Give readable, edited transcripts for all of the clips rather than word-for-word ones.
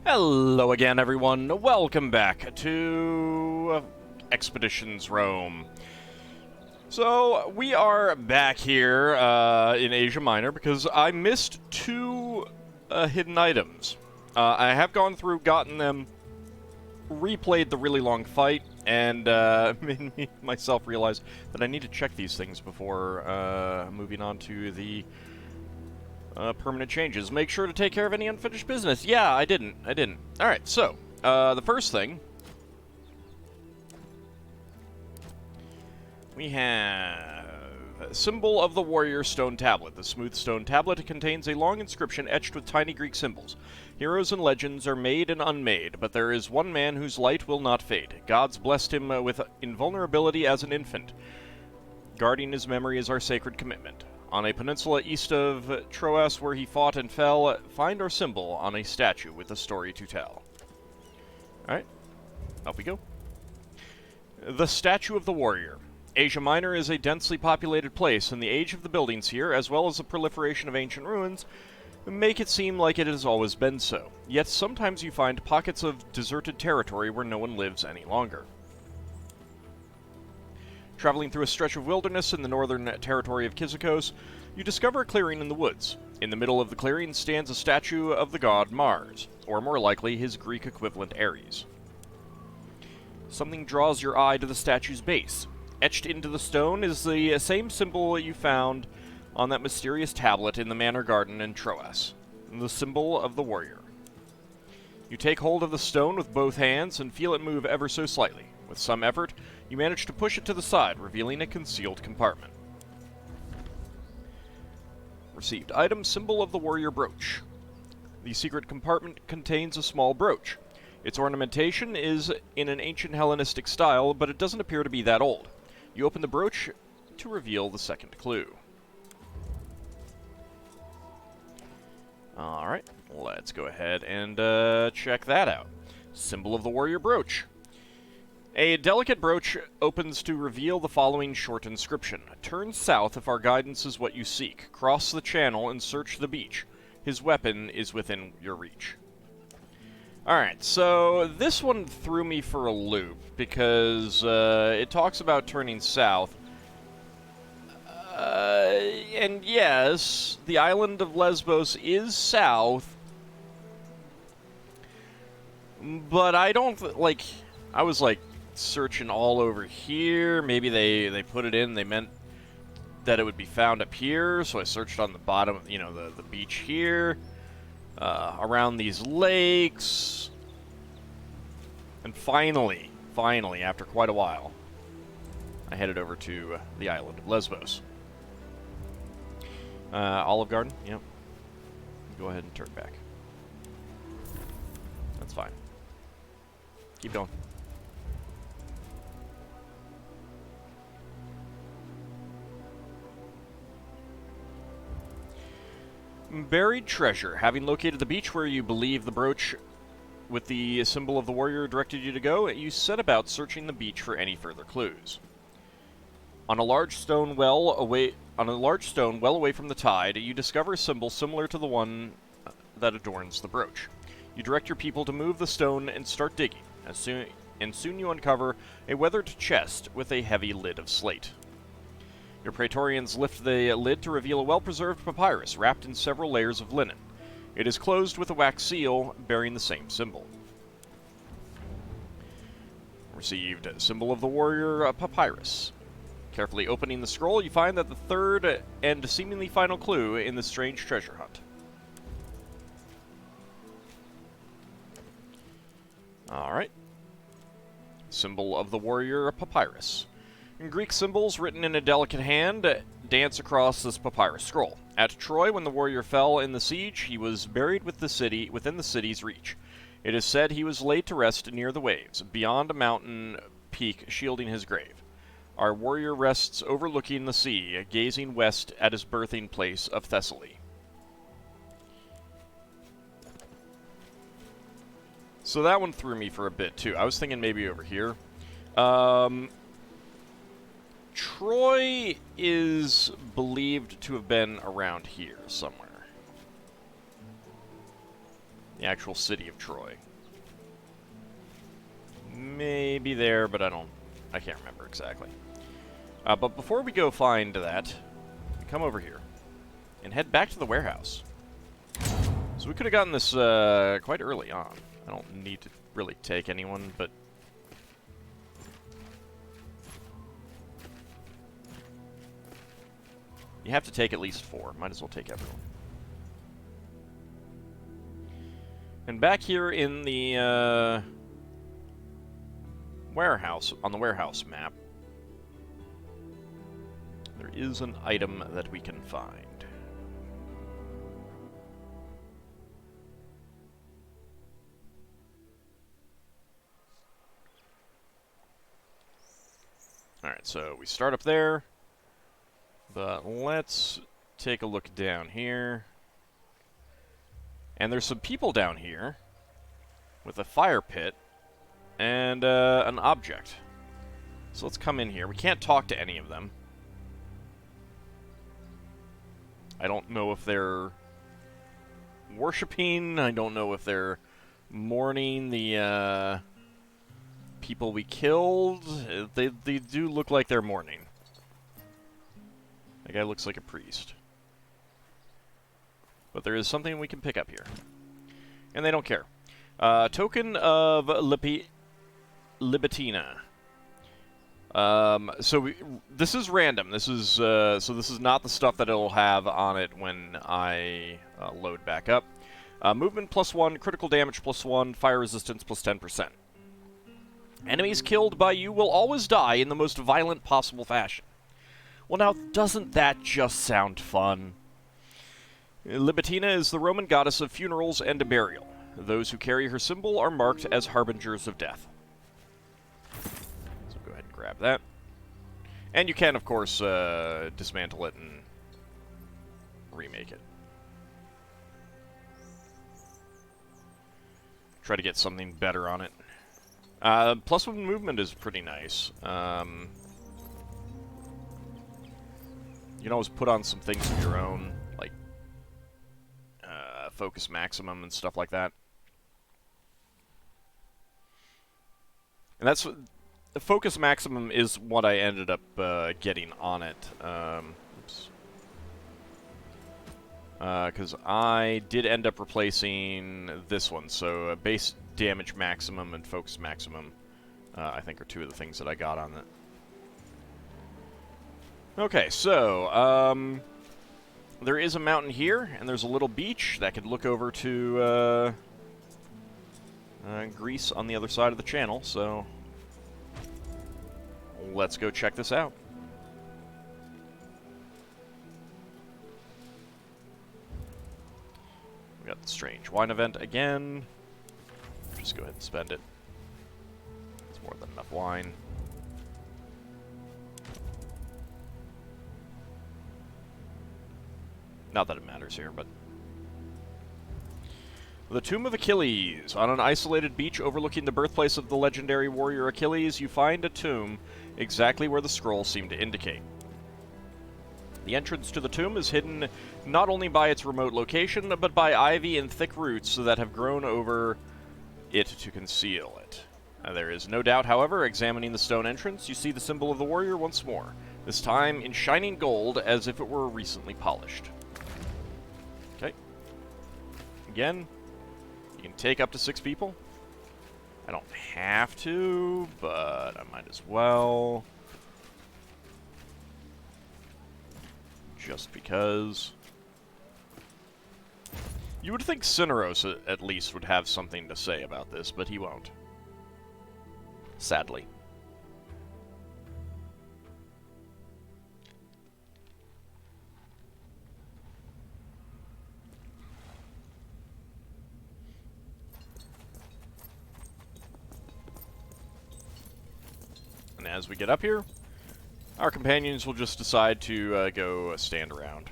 Hello again, everyone. Welcome back to Expeditions Rome. So, we are back here in Asia Minor because I missed two hidden items. I have gone through, gotten them, replayed the really long fight, and made myself realize that I need to check these things before moving on to the permanent changes. Make sure to take care of any unfinished business. Yeah, I didn't. Alright, so, the first thing, we have a symbol of the warrior stone tablet. The smooth stone tablet contains a long inscription etched with tiny Greek symbols. Heroes and legends are made and unmade, but there is one man whose light will not fade. Gods blessed him with invulnerability as an infant. Guarding his memory is our sacred commitment. On a peninsula east of Troas where he fought and fell, find our symbol on a statue with a story to tell. Alright, up we go. The Statue of the Warrior. Asia Minor is a densely populated place, and the age of the buildings here, as well as the proliferation of ancient ruins, make it seem like it has always been so. Yet sometimes you find pockets of deserted territory where no one lives any longer. Traveling through a stretch of wilderness in the northern territory of Kyzikos, you discover a clearing in the woods. In the middle of the clearing stands a statue of the god Mars, or more likely his Greek equivalent Ares. Something draws your eye to the statue's base. Etched into the stone is the same symbol you found on that mysterious tablet in the manor garden in Troas, the symbol of the warrior. You take hold of the stone with both hands and feel it move ever so slightly. With some effort, you manage to push it to the side, revealing a concealed compartment. Received item, symbol of the warrior brooch. The secret compartment contains a small brooch. Its ornamentation is in an ancient Hellenistic style, but it doesn't appear to be that old. You open the brooch to reveal the second clue. Alright, let's go ahead and check that out. Symbol of the warrior brooch. A delicate brooch opens to reveal the following short inscription. Turn south if our guidance is what you seek. Cross the channel and search the beach. His weapon is within your reach. Alright, so this one threw me for a loop, because it talks about turning south. And yes, the island of Lesbos is south, but I don't, I was, searching all over here. Maybe they put it in, they meant that it would be found up here, so I searched on the bottom, the beach here, around these lakes, and finally, after quite a while, I headed over to the island of Lesbos. Olive Garden, yep. Go ahead and turn back. That's fine. Keep going. Buried treasure. Having located the beach where you believe the brooch with the symbol of the warrior directed you to go, you set about searching the beach for any further clues. On a large stone well away from the tide, you discover a symbol similar to the one that adorns the brooch. You direct your people to move the stone and start digging. Soon you uncover a weathered chest with a heavy lid of slate. Your Praetorians lift the lid to reveal a well-preserved papyrus wrapped in several layers of linen. It is closed with a wax seal bearing the same symbol. Received symbol of the warrior papyrus. Carefully opening the scroll, you find that the third and seemingly final clue in the strange treasure hunt. Alright. Symbol of the warrior papyrus. Greek symbols written in a delicate hand dance across this papyrus scroll. At Troy, when the warrior fell in the siege, he was buried within the city's reach. It is said he was laid to rest near the waves, beyond a mountain peak shielding his grave. Our warrior rests overlooking the sea, gazing west at his birthing place of Thessaly. So that one threw me for a bit, too. I was thinking maybe over here. Troy is believed to have been around here somewhere. The actual city of Troy. Maybe there, but I can't remember exactly. But before we go find that, we come over here and head back to the warehouse. So we could have gotten this quite early on. I don't need to really take anyone, but you have to take at least 4. Might as well take everyone. And back here in the warehouse, on the warehouse map, there is an item that we can find. Alright, so we start up there, but let's take a look down here. And there's some people down here with a fire pit and an object. So let's come in here. We can't talk to any of them. I don't know if they're worshipping. I don't know if they're mourning the people we killed. They do look like they're mourning. That guy looks like a priest. But there is something we can pick up here. And they don't care. Token of Libitina. This is random. This is so this is not the stuff that it'll have on it when I load back up. Movement +1, critical damage +1, fire resistance +10%. Enemies killed by you will always die in the most violent possible fashion. Well, now, doesn't that just sound fun? Libitina is the Roman goddess of funerals and burial. Those who carry her symbol are marked as harbingers of death. So go ahead and grab that. And you can, of course, dismantle it and remake it. Try to get something better on it. +1 movement is pretty nice. You can always put on some things of your own, like focus maximum and stuff like that. And that's what the focus maximum is. What I ended up getting on it. Because I did end up replacing this one, so base damage maximum and focus maximum, I think, are 2 of the things that I got on it. Okay, so, there is a mountain here, and there's a little beach that could look over to, Greece on the other side of the channel, so let's go check this out. We got the strange wine event again. Just go ahead and spend it. It's more than enough wine. Not that it matters here, but... The Tomb of Achilles. On an isolated beach overlooking the birthplace of the legendary warrior Achilles, you find a tomb exactly where the scroll seemed to indicate. The entrance to the tomb is hidden not only by its remote location, but by ivy and thick roots that have grown over it to conceal it. There is no doubt, however, examining the stone entrance, you see the symbol of the warrior once more, this time in shining gold as if it were recently polished. Okay. Again, you can take up to 6 people. I don't have to, but I might as well. Just because. You would think Cineros at least would have something to say about this, but he won't. Sadly. And as we get up here, our companions will just decide to go stand around.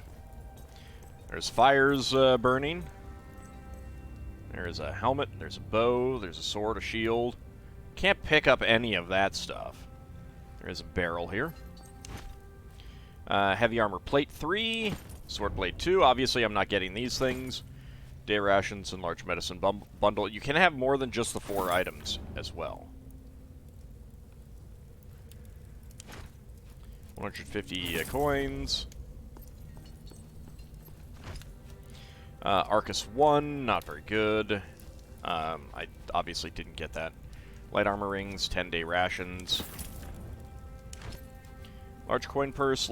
There's fires burning. There's a helmet, there's a bow, there's a sword, a shield. Can't pick up any of that stuff. There is a barrel here. Heavy armor plate 3, sword blade 2. Obviously I'm not getting these things. Day rations and large medicine bundle. You can have more than just the 4 items as well. 150 coins. Arcus 1, not very good. I obviously didn't get that. Light armor rings, 10-day rations. Large coin purse,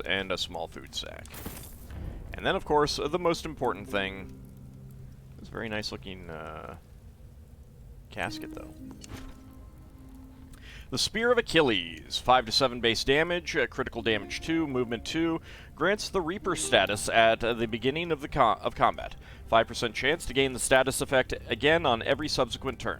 and a small food sack. And then, of course, the most important thing. This very nice looking casket, though. The Spear of Achilles, 5 to 7 base damage, critical damage 2, movement 2, grants the Reaper status at the beginning of combat. 5% chance to gain the status effect again on every subsequent turn.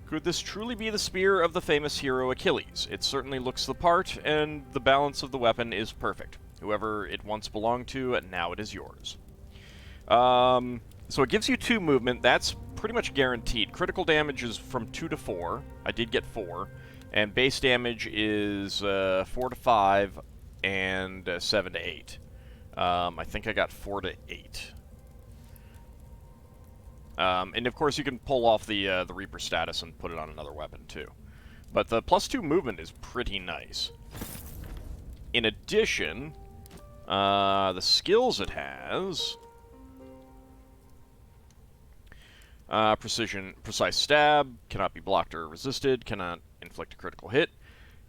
Could this truly be the spear of the famous hero Achilles? It certainly looks the part, and the balance of the weapon is perfect. Whoever it once belonged to, now it is yours. So it gives you 2 movement. That's pretty much guaranteed. Critical damage is from 2 to 4. I did get 4. And base damage is 4 to 5 and 7 to 8. I think I got 4 to 8. And of course you can pull off the Reaper status and put it on another weapon too. But the +2 movement is pretty nice. In addition, the skills it has... precise stab, cannot be blocked or resisted, cannot inflict a critical hit.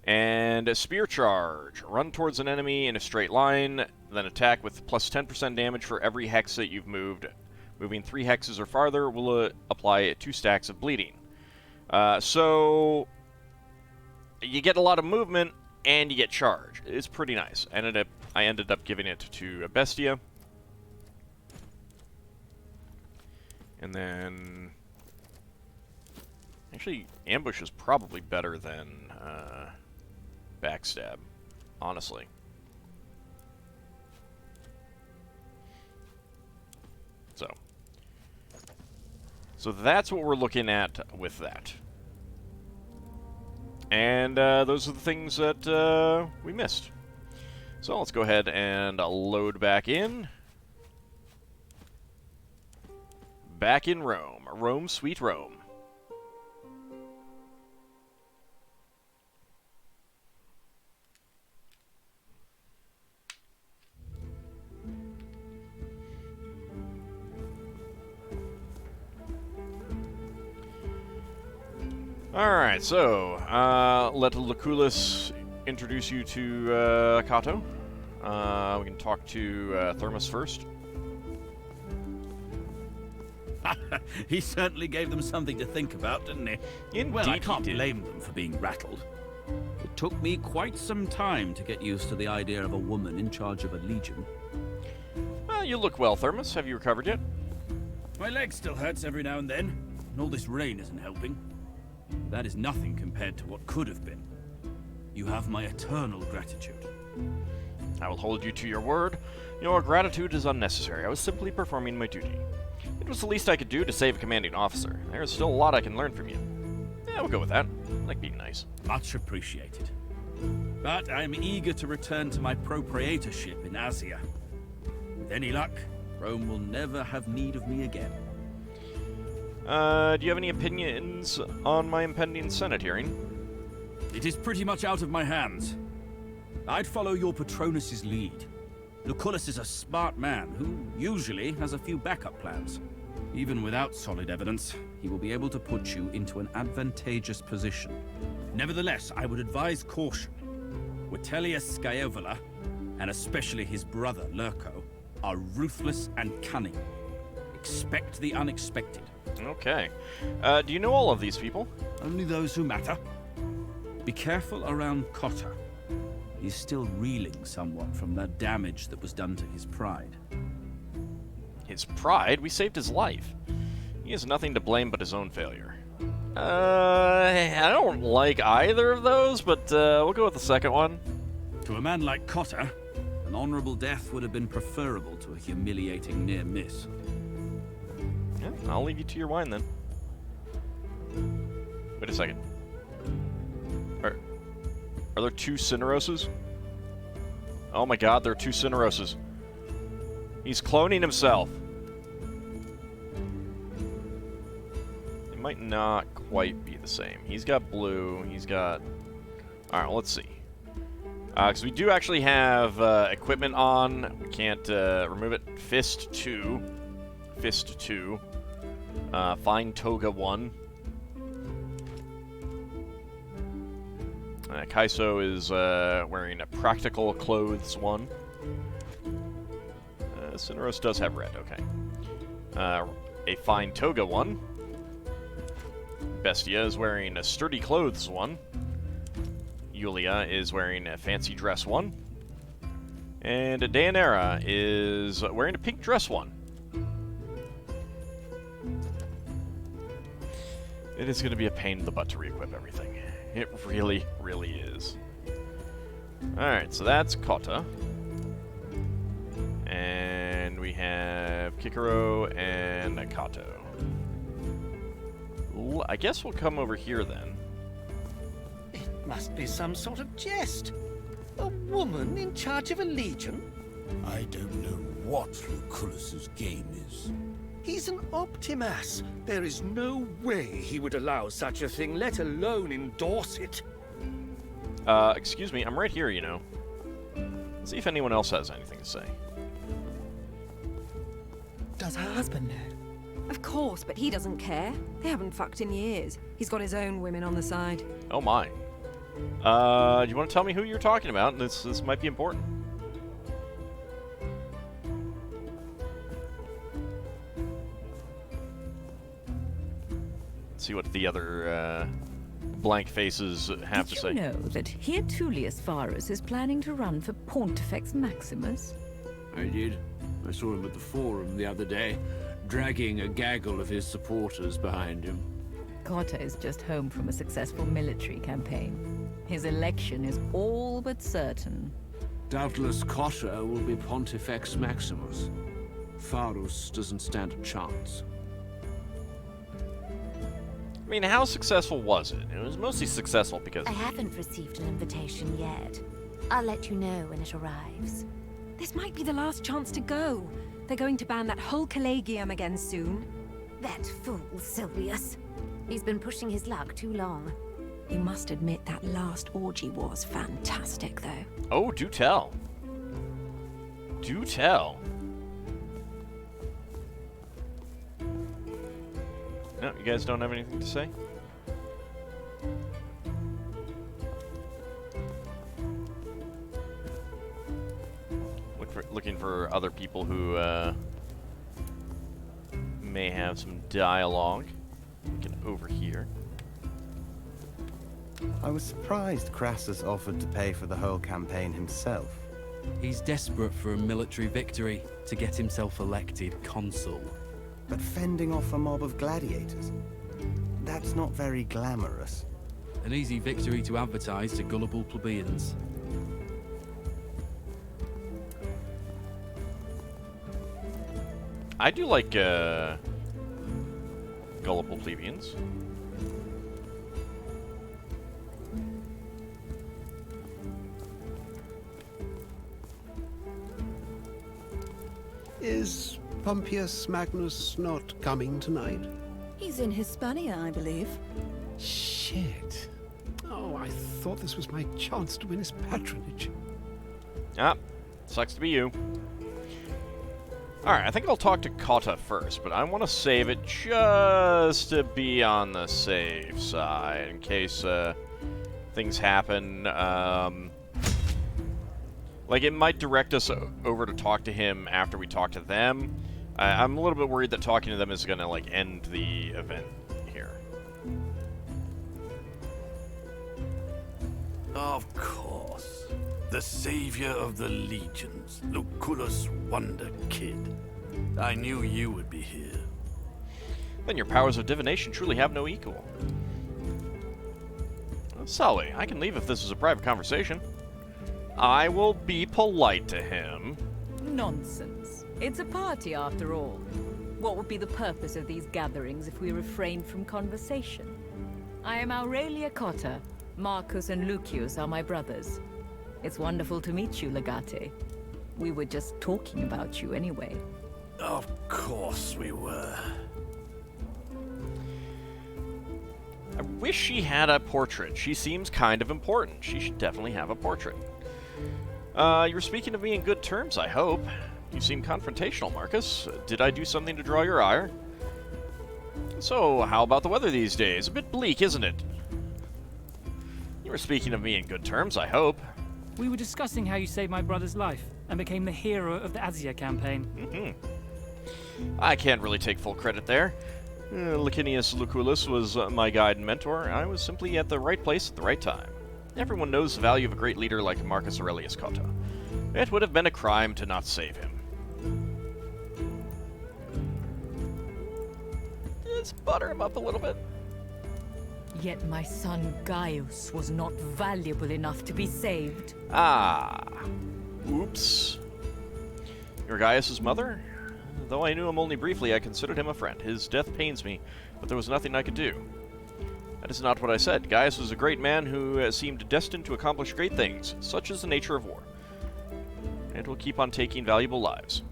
And a spear charge. Run towards an enemy in a straight line, then attack with plus 10% damage for every hex that you've moved. Moving 3 hexes or farther will apply 2 stacks of bleeding. So you get a lot of movement and you get charge. It's pretty nice. I ended up giving it to Bestia. And then... Actually, Ambush is probably better than Backstab, honestly. So that's what we're looking at with that. And those are the things that we missed. So let's go ahead and load back in. Back in Rome. Rome, sweet Rome. Alright, so, let Lucullus introduce you to Cato. We can talk to Thermus first. He certainly gave them something to think about, didn't he? Indeed, well, I can't blame them for being rattled. It took me quite some time to get used to the idea of a woman in charge of a legion. Well, you look well, Thermus. Have you recovered yet? My leg still hurts every now and then, and all this rain isn't helping. That is nothing compared to what could have been. You have my eternal gratitude. I will hold you to your word. Your gratitude is unnecessary. I was simply performing my duty. It was the least I could do to save a commanding officer. There is still a lot I can learn from you. Yeah, we'll go with that. I like being nice. Much appreciated. But I'm eager to return to my propraetorship in Asia. With any luck, Rome will never have need of me again. Do you have any opinions on my impending Senate hearing? It is pretty much out of my hands. I'd follow your Patronus's lead. Lucullus is a smart man who usually has a few backup plans. Even without solid evidence, he will be able to put you into an advantageous position. Nevertheless, I would advise caution. Vitellius Scaevola, and especially his brother Lurco, are ruthless and cunning. Expect the unexpected. Okay. Do you know all of these people? Only those who matter. Be careful around Cotta. He's still reeling somewhat from the damage that was done to his pride. His pride? We saved his life. He has nothing to blame but his own failure. I don't like either of those, but we'll go with the second one. To a man like Cotta, an honorable death would have been preferable to a humiliating near miss. Yeah, I'll leave you to your wine then. Wait a second. Are there 2 Cineroses? Oh my god, there are 2 Cineroses. He's cloning himself. might not quite be the same. He's got blue. He's got... Alright, well, let's see. Because we do actually have equipment on. We can't remove it. Fist 2. Fist 2. Fine Toga 1. Kaiso is wearing a Practical Clothes 1. Cineros does have red, okay. A Fine Toga 1. Bestia is wearing a Sturdy Clothes 1. Yulia is wearing a Fancy Dress 1. And Daenerys is wearing a Pink Dress 1. It is going to be a pain in the butt to re-equip everything. It really, really is. Alright, so that's Kota. And we have Kikoro and Nakato. I guess we'll come over here then. It must be some sort of jest. A woman in charge of a legion? I don't know what Lucullus's game is. He's an Optimus. There is no way he would allow such a thing, let alone endorse it. Excuse me, I'm right here, you know. Let's see if anyone else has anything to say. Does her husband know? Of course, but he doesn't care. They haven't fucked in years. He's got his own women on the side. Oh my. You want to tell me who you're talking about? This might be important. Let's see what the other blank faces have to say. Did you know that here Tullius Varus is planning to run for Pontifex Maximus? I did. I saw him at the Forum the other day, dragging a gaggle of his supporters behind him. Cotta is just home from a successful military campaign. His election is all but certain. Doubtless Cotta will be Pontifex Maximus. Varus doesn't stand a chance. I mean, how successful was it? It was mostly successful because... I haven't received an invitation yet. I'll let you know when it arrives. This might be the last chance to go. They're going to ban that whole collegium again soon. That fool, Silvius. He's been pushing his luck too long. You must admit that last orgy was fantastic, though. Oh, do tell. Do tell. No, you guys don't have anything to say? Looking for other people who may have some dialogue. Get over here. I was surprised Crassus offered to pay for the whole campaign himself. He's desperate for a military victory to get himself elected consul. But fending off a mob of gladiators? That's not very glamorous. An easy victory to advertise to gullible plebeians. I do like gullible plebeians. Is Pompeius Magnus not coming tonight? He's in Hispania, I believe. Shit. Oh, I thought this was my chance to win his patronage. Ah, sucks to be you. Alright, I think I'll talk to Kota first, but I want to save it just to be on the safe side in case things happen. Like, it might direct us over to talk to him after we talk to them. I'm a little bit worried that talking to them is going to, like, end the event here. Of course. The savior of the legions, Lucullus Wonder Kid. I knew you would be here. Then your powers of divination truly have no equal. Sully, I can leave if this is a private conversation. I will be polite to him. Nonsense. It's a party after all. What would be the purpose of these gatherings if we refrained from conversation? I am Aurelia Cotta. Marcus and Lucius are my brothers. It's wonderful to meet you, Legate. We were just talking about you anyway. Of course we were. wish she had a portrait. She seems kind of important. She should definitely have a portrait. You were speaking of me in good terms, I hope. You seem confrontational, Marcus. Did I do something to draw your ire? So, how about the weather these days? A bit bleak, isn't it? You were speaking of me in good terms, I hope. We were discussing how you saved my brother's life and became the hero of the Asia campaign. I can't really take full credit there. Licinius Lucullus was my guide and mentor. I was simply at the right place at the right time. Everyone knows the value of a great leader like Marcus Aurelius Cotta. It would have been a crime to not save him. Let's butter him up a little bit. Yet my son Gaius was not valuable enough to be saved. Ah. Oops. You're Gaius's mother? Though I knew him only briefly, I considered him a friend. His death pains me, but there was nothing I could do. That is not what I said. Gaius was a great man who seemed destined to accomplish great things. Such is the nature of war. It will keep on taking valuable lives.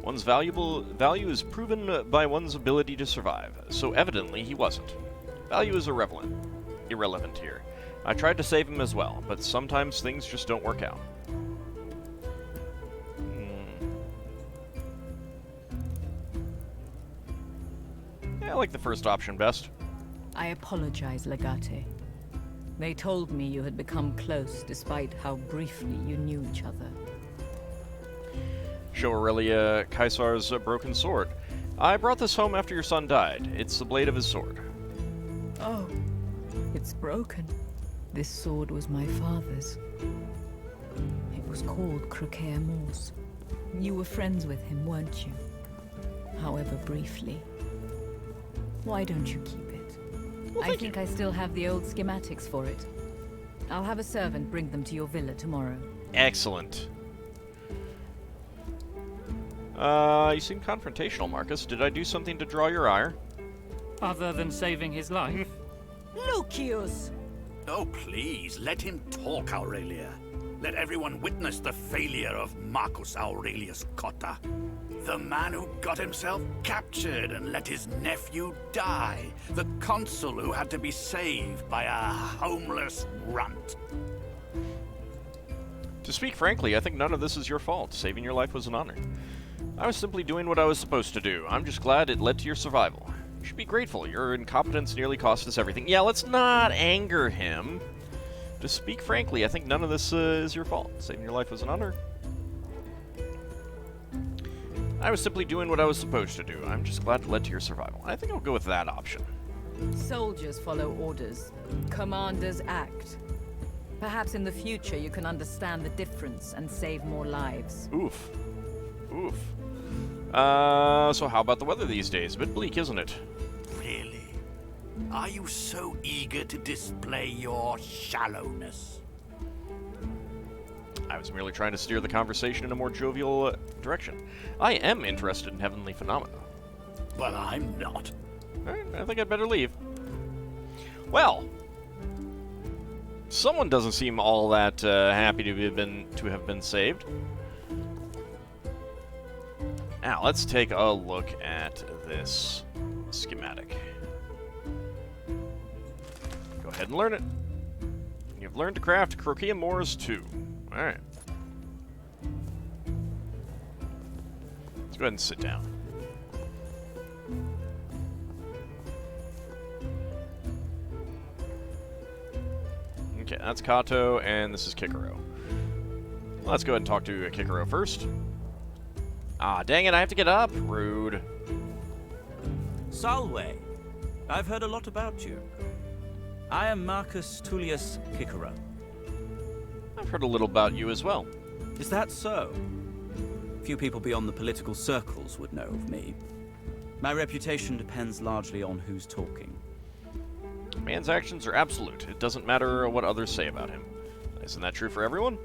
One's value is proven by one's ability to survive, so evidently he wasn't. Value is irrelevant here. I tried to save him as well, but sometimes things just don't work out. Yeah, I like the first option best. I apologize, Legate. They told me you had become close despite how briefly you knew each other. Show Aurelia Caesar's broken sword. I brought this home after your son died. It's the blade of his sword. Oh, it's broken. This sword was my father's. It was called Croquet Morse. You were friends with him, weren't you? However briefly. Why don't you keep it? Well, I think I still have the old schematics for it. I'll have a servant bring them to your villa tomorrow. Excellent. You seem confrontational, Marcus. Did I do something to draw your ire? Other than saving his life? Lucius! Oh, please, let him talk, Aurelia. Let everyone witness the failure of Marcus Aurelius Cotta. The man who got himself captured and let his nephew die. The consul who had to be saved by a homeless runt. To speak frankly, I think none of this is your fault. Saving your life was an honor. I was simply doing what I was supposed to do. I'm just glad it led to your survival. You should be grateful. Your incompetence nearly cost us everything. Yeah, let's not anger him. To speak frankly, I think none of this is your fault. Saving your life was an honor. I was simply doing what I was supposed to do. I'm just glad it led to your survival. I think I'll go with that option. Soldiers follow orders. Commanders act. Perhaps in the future you can understand the difference and save more lives. Oof. Oof. So how about the weather these days? A bit bleak, isn't it? Really? Are you so eager to display your shallowness? I was merely trying to steer the conversation in a more jovial direction. I am interested in heavenly phenomena. Well, I'm not. Alright, I think I'd better leave. Well, someone doesn't seem all that happy to have been saved. Now, let's take a look at this schematic. Go ahead and learn it. You've learned to craft Croquet Morse 2. Alright. Let's go ahead and sit down. Okay, that's Kato, and this is Cicero. Let's go ahead and talk to Cicero first. Ah, dang it, I have to get up. Rude. Salve. I've heard a lot about you. I am Marcus Tullius Cicero. I've heard a little about you as well. Is that so? Few people beyond the political circles would know of me. My reputation depends largely on who's talking. A man's actions are absolute. It doesn't matter what others say about him. Isn't that true for everyone?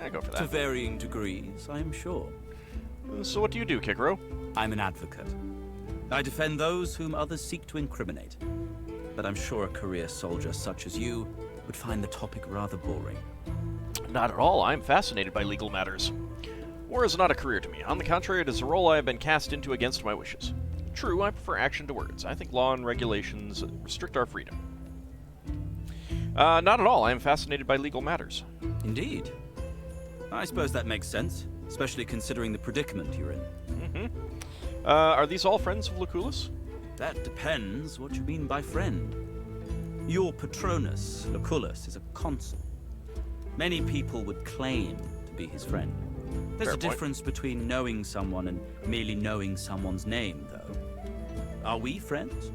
I go for that. To varying degrees, I am sure. So what do you do, Cicero? I'm an advocate. I defend those whom others seek to incriminate. But I'm sure a career soldier such as you would find the topic rather boring. Not at all. I'm fascinated by legal matters. War is not a career to me. On the contrary, it is a role I have been cast into against my wishes. True, I prefer action to words. I think law and regulations restrict our freedom. Not at all. I am fascinated by legal matters. Indeed. I suppose that makes sense, especially considering the predicament you're in. Are these all friends of Lucullus? That depends what you mean by friend. Your Patronus, Lucullus, is a consul. Many people would claim to be his friend. There's Fair a point. difference between knowing someone and merely knowing someone's name, though. Are we friends?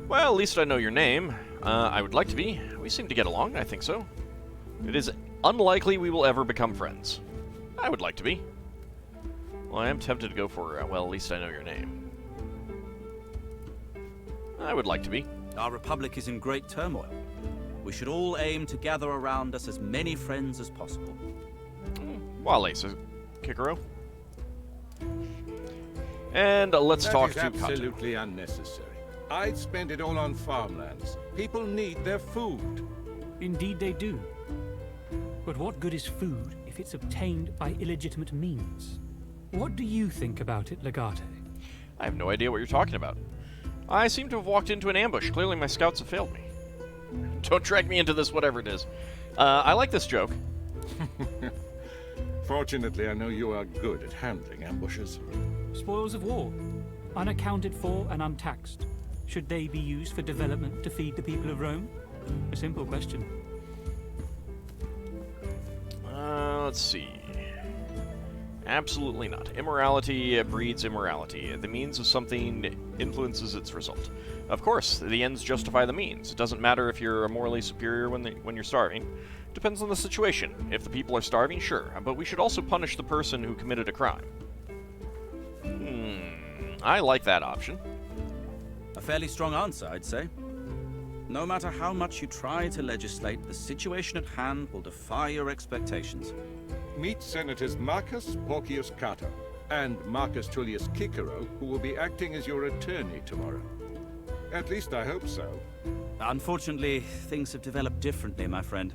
Well, at least I know your name. I would like to be. We seem to get along, I think so. It is unlikely we will ever become friends. I would like to be. Well, I am tempted to go for, well, at least I know your name. I would like to be. Our republic is in great turmoil. We should all aim to gather around us as many friends as possible. Wale, says Cicero. And let's talk to That Kato. is absolutely unnecessary. I'd spend it all on farmlands. People need their food. Indeed they do. But what good is food if it's obtained by illegitimate means? What do you think about it, Legate? I have no idea what you're talking about. I seem to have walked into an ambush. Clearly my scouts have failed me. Don't drag me into this, whatever it is. I like this joke. Fortunately, I know you are good at handling ambushes. Spoils of war. Unaccounted for and untaxed. Should they be used for development to feed the people of Rome? A simple question. Let's see. Absolutely not. Immorality breeds immorality. The means of something influences its result. Of course, the ends justify the means. It doesn't matter if you're morally superior when you're starving. Depends on the situation. If the people are starving, sure. But we should also punish the person who committed a crime. I like that option. A fairly strong answer, I'd say. No matter how much you try to legislate, the situation at hand will defy your expectations. Meet Senators Marcus Porcius Cato and Marcus Tullius Cicero, who will be acting as your attorney tomorrow. At least I hope so. Unfortunately, things have developed differently, my friend.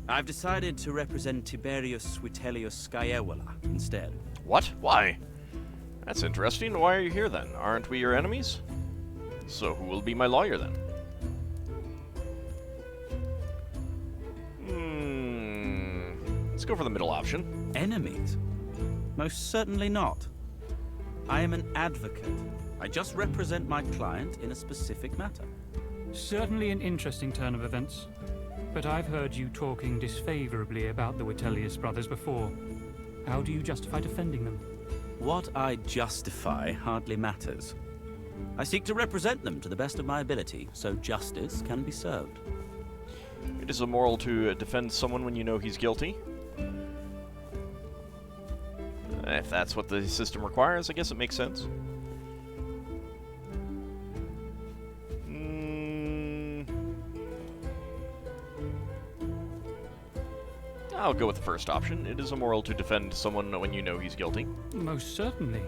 I've decided to represent Tiberius Vitellius Scaevola instead. What? Why? That's interesting. Why are you here then? Aren't we your enemies? So who will be my lawyer then? Let's go for the middle option. Enemies? Most certainly not. I am an advocate. I just represent my client in a specific matter. Certainly an interesting turn of events. But I've heard you talking disfavorably about the Vitellius brothers before. How do you justify defending them? What I justify hardly matters. I seek to represent them to the best of my ability, so justice can be served. It is immoral to defend someone when you know he's guilty. If that's what the system requires, I guess it makes sense. I'll go with the first option. It is immoral to defend someone when you know he's guilty. Most certainly.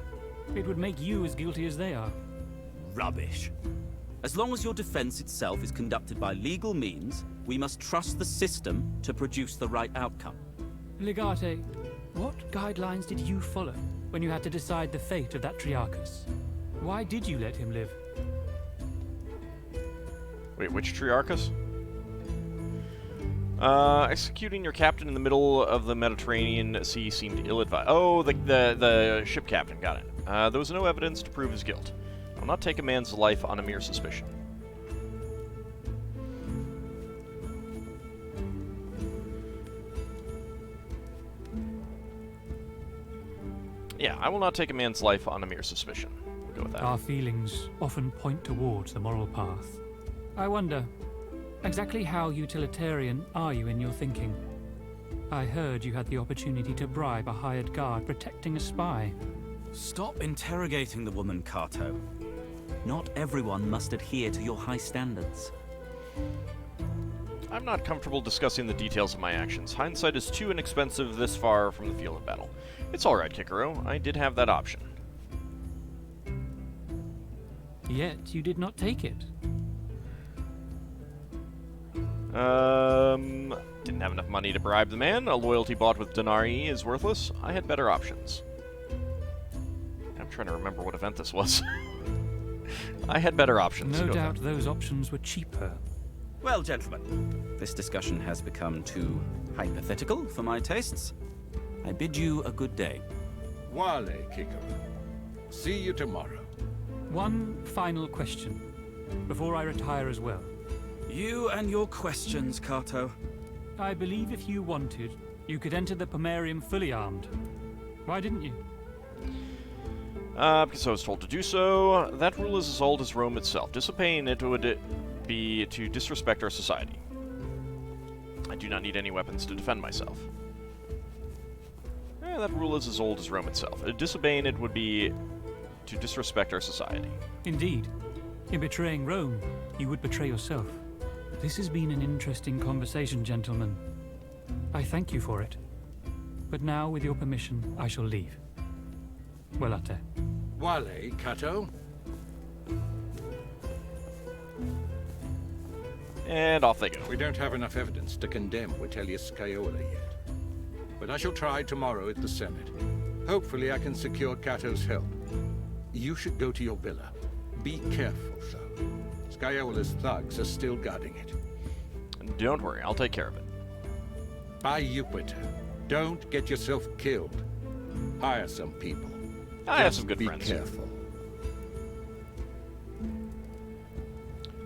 It would make you as guilty as they are. Rubbish. As long as your defense itself is conducted by legal means, we must trust the system to produce the right outcome. Legate, what guidelines did you follow when you had to decide the fate of that Triarchus? Why did you let him live? Wait, which Triarchus? Executing your captain in the middle of the Mediterranean Sea seemed ill-advised. Oh, the ship captain, got it. There was no evidence to prove his guilt. I'll not take a man's life on a mere suspicion. Yeah, I will not take a man's life on a mere suspicion. We'll go with that. Our feelings often point towards the moral path. I wonder, exactly how utilitarian are you in your thinking? I heard you had the opportunity to bribe a hired guard protecting a spy. Stop interrogating the woman, Cato. Not everyone must adhere to your high standards. I'm not comfortable discussing the details of my actions. Hindsight is too inexpensive this far from the field of battle. It's alright, Cicero. I did have that option. Yet you did not take it. Didn't have enough money to bribe the man. A loyalty bought with denarii is worthless. I had better options. I'm trying to remember what event this was. I had better options. No doubt those options were cheaper. Well, gentlemen, this discussion has become too hypothetical for my tastes. I bid you a good day. Wale, Cicero. See you tomorrow. One final question, before I retire as well. You and your questions, Cato. I believe if you wanted, you could enter the Pomerium fully armed. Why didn't you? Because I was told to do so. That rule is as old as Rome itself. Disobeying it would be to disrespect our society. I do not need any weapons to defend myself. That rule is as old as Rome itself. Disobeying it would be to disrespect our society. Indeed. In betraying Rome, you would betray yourself. This has been an interesting conversation, gentlemen. I thank you for it. But now, with your permission, I shall leave. Welate. Wale, Cato. And off they go. We don't have enough evidence to condemn Vitellius Scaevola yet. But I shall try tomorrow at the Senate. Hopefully I can secure Cato's help. You should go to your villa. Be careful, though. Scaevola's thugs are still guarding it. Don't worry, I'll take care of it. By Jupiter, don't get yourself killed. Hire some people. I have some good friends. Be careful.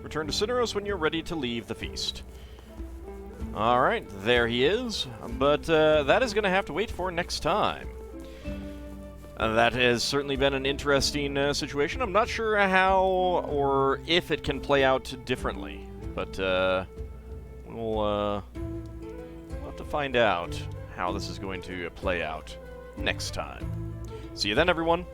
Return to Cineros when you're ready to leave the feast. Alright, there he is. But that is going to have to wait for next time. That has certainly been an interesting situation. I'm not sure how or if it can play out differently. But we'll have to find out how this is going to play out next time. See you then, everyone.